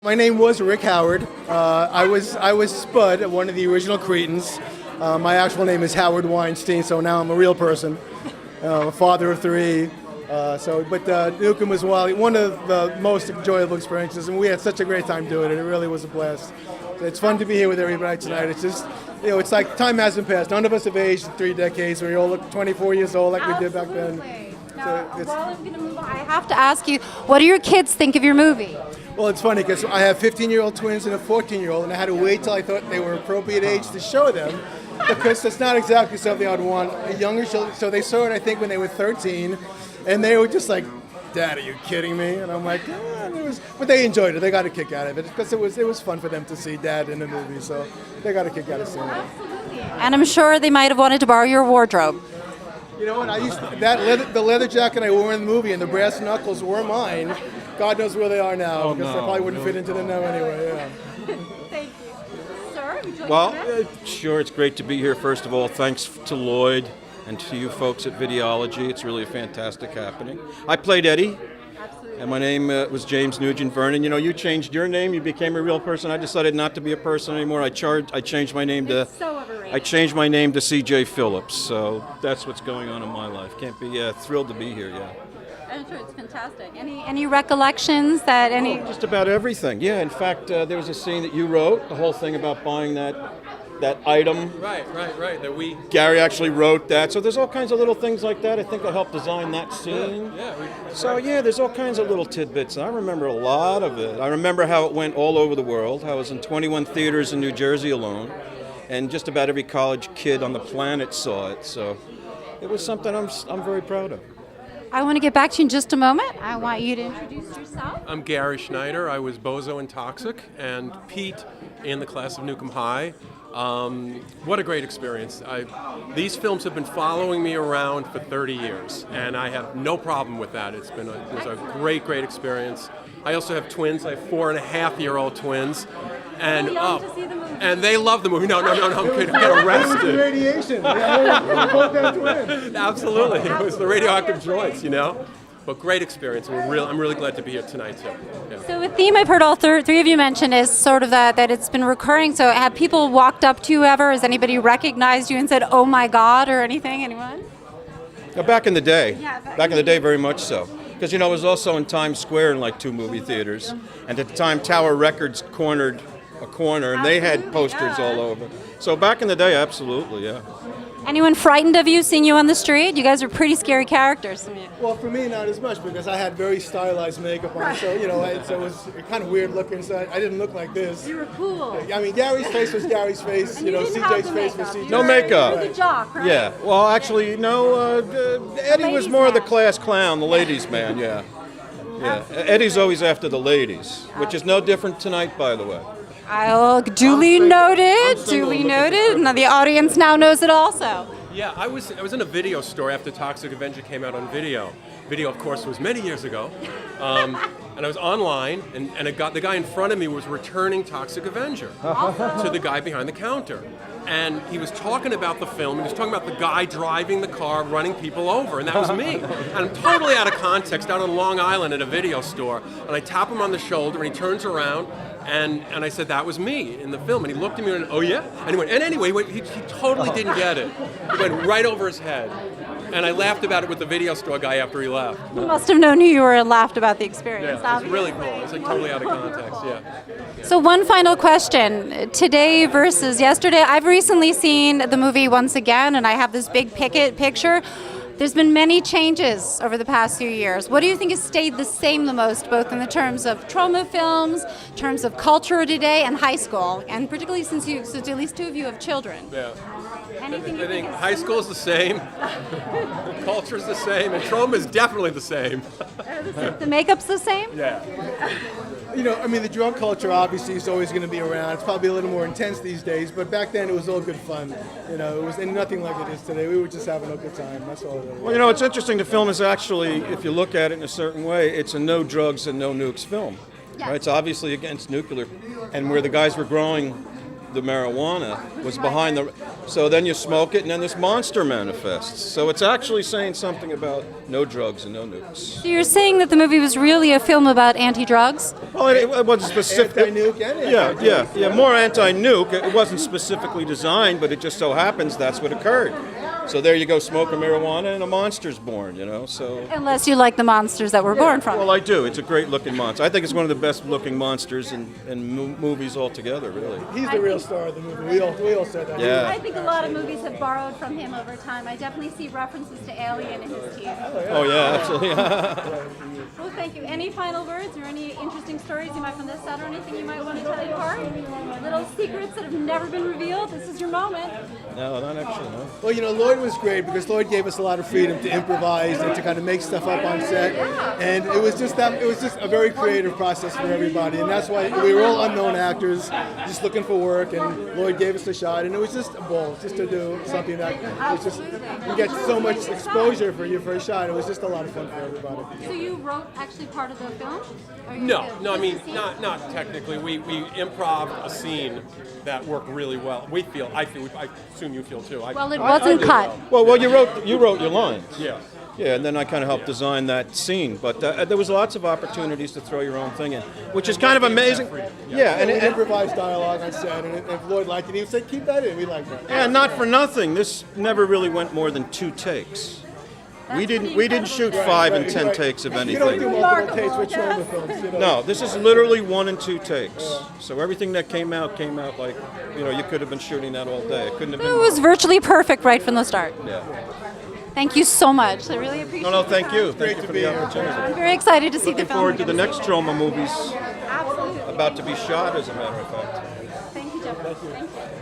My name was Rick Howard. I was Spud, one of the original Cretans. My actual name is Howard Weinstein, so now I'm a real person, a father of three. But Nukem was one of the most enjoyable experiences, and we had such a great time doing it. It really was a blast. It's fun to be here with everybody tonight. It's just, it's like time hasn't passed. None of us have aged in 3 decades. We all look 24 years old like we did back then. Now, while I'm going to move on, I have to ask you, what do your kids think of your movie? Well, it's funny because I have 15-year-old twins and a 14-year-old, and I had to wait till I thought they were appropriate age to show them, because it's not exactly something I'd want a younger children. So they saw it, I think, when they were 13, and they were just like, "Dad, are you kidding me?" And I'm like, but they enjoyed it. They got a kick out of it because it was fun for them to see Dad in the movie. So they got a kick out of seeing it. Absolutely. And I'm sure they might have wanted to borrow your wardrobe. You know what? The leather jacket I wore in the movie and the brass knuckles were mine. God knows where they are now, because I probably wouldn't fit into them now anyway. Yeah. Thank you, sir. Would you like Well, sure. It's great to be here. First of all, thanks to Lloyd and to you folks at Videology. It's really a fantastic happening. I played Eddie. Absolutely. And my name was James Nugent Vernon. You know, you changed your name. You became a real person. I decided not to be a person anymore. I changed my name to. It's so overrated. I changed my name to C.J. Phillips. So that's what's going on in my life. Can't be thrilled to be here. Yeah. I'm sure it's fantastic. Any recollections that any? Just about everything. Yeah. In fact, there was a scene that you wrote. The whole thing about buying that item. Right. That we. Gary actually wrote that. So there's all kinds of little things like that. I think I helped design that scene. Yeah. There's all kinds of little tidbits. I remember a lot of it. I remember how it went all over the world. I was in 21 theaters in New Jersey alone, and just about every college kid on the planet saw it. So it was something I'm very proud of. I want to get back to you in just a moment. I want you to introduce yourself. I'm Gary Schneider. I was Bozo in Toxic and Pete in the class of Nukem High. What a great experience. These films have been following me around for 30 years, and I have no problem with that. It was a great experience. I also have twins. I have 4.5-year-old twins. And and they love the movie. No, I'm kidding. Get arrested. Radiation. Yeah, both have twins. Absolutely. It was the radioactive joints, But great experience. I'm really glad to be here tonight, too. Yeah. So a theme I've heard all three of you mention is sort of that it's been recurring. So have people walked up to you ever? Has anybody recognized you and said, "Oh my God," or anything? Anyone? Now, back in the day. Yeah, back in the day, very much so. Because, I was also in Times Square in like 2 movie theaters. And at the time, Tower Records cornered a corner, and they had posters all over. So back in the day, absolutely, yeah. Anyone frightened of you, seeing you on the street? You guys are pretty scary characters. Well, for me, not as much, because I had very stylized makeup on, so it was kind of weird looking. So I didn't look like this. You were cool. I mean, Gary's face was Gary's face. And CJ's face was CJ's. No makeup. You were the jock, right? Yeah. Well, actually, no. Eddie was more the class clown, the ladies' man. Yeah. Yeah. Eddie's always after the ladies, which is no different tonight, by the way. Duly noted. Duly noted. Now the audience now knows it also. Yeah, I was in a video store after Toxic Avenger came out on video. Video, of course, was many years ago. And I was online, and the guy in front of me was returning Toxic Avenger to the guy behind the counter. And he was talking about the film, and he was talking about the guy driving the car, running people over, and that was me. And I'm totally out of context, down on Long Island at a video store, and I tap him on the shoulder, and he turns around, and I said, "That was me in the film." And he looked at me and went, "Oh yeah?" And he went, and anyway, he totally didn't get it. It went right over his head. And I laughed about it with the video store guy after he left. He must have known who you were and laughed about the experience. Yeah, it's really cool. It's like totally out of context, yeah. So one final question. Today versus yesterday, I've recently seen the movie once again, and I have this big picture. There's been many changes over the past few years. What do you think has stayed the same the most, both in the terms of Troma films, terms of culture today, and high school? And particularly since at least 2 of you have children. Yeah. Anything I think high school is the same, culture is the same, and Troma is definitely the same. The makeup's the same? Yeah. The drug culture obviously is always going to be around. It's probably a little more intense these days, but back then it was all good fun. It was nothing like it is today. We were just having a good time. That's all it was. Well, it's interesting. The film is actually, if you look at it in a certain way, it's a no drugs and no nukes film. Yeah. Right? It's obviously against nuclear, and where the guys were growing the marijuana was behind the. So then you smoke it, and then this monster manifests. So it's actually saying something about no drugs and no nukes. So you're saying that the movie was really a film about anti-drugs? Well, it wasn't specific. Anti-nuke and Yeah, more anti-nuke. It wasn't specifically designed, but it just so happens that's what occurred. So there you go, smoke a marijuana and a monster's born, So. Unless you like the monsters that were born from Well, it. I do. It's a great-looking monster. I think it's one of the best-looking monsters in movies altogether, really. He's the real star of the movie. We all said that. Yeah. I think a lot of movies have borrowed from him over time. I definitely see references to Alien in his teeth. Oh yeah, absolutely. Well, thank you. Any final words or any interesting stories you might from this set or anything you might want to tell your part? Little secrets that have never been revealed. This is your moment. No, not actually. No. Well, Lloyd was great because Lloyd gave us a lot of freedom to improvise and to kind of make stuff up on set, and it was just a very creative process for everybody, and that's why we were all unknown actors, just looking for work, and Lloyd gave us a shot, and it was just a ball, just to do something that was just you get so much exposure for your first shot. It was just a lot of fun for everybody. So you wrote actually part of the film? No, I mean, not technically. We improv a scene that worked really well. I assume you feel too. Well, it wasn't cut. Well, you wrote your lines. Yeah. Yeah, and then I kind of helped design that scene. But there was lots of opportunities to throw your own thing in, which is kind of amazing. Yeah, And improvised dialogue on set, and if Lloyd liked it, he would say, "Keep that in." We liked that. yeah, not for nothing. This never really went more than 2 takes. We didn't shoot 5 and 10 takes of You don't do anything. multiple takes with Troma films. No, this is literally 1 and 2 takes. So everything that came out like, you could have been shooting that all day. It couldn't have It been. was virtually perfect right from the start. Yeah. Thank you so much. I really appreciate it. No, thank you. Thank Great you to for be the here. opportunity. I'm very excited to see Looking the film. forward to the next Troma movies Absolutely. about to be shot, as a matter of fact. Thank you, Jeff. Thank you.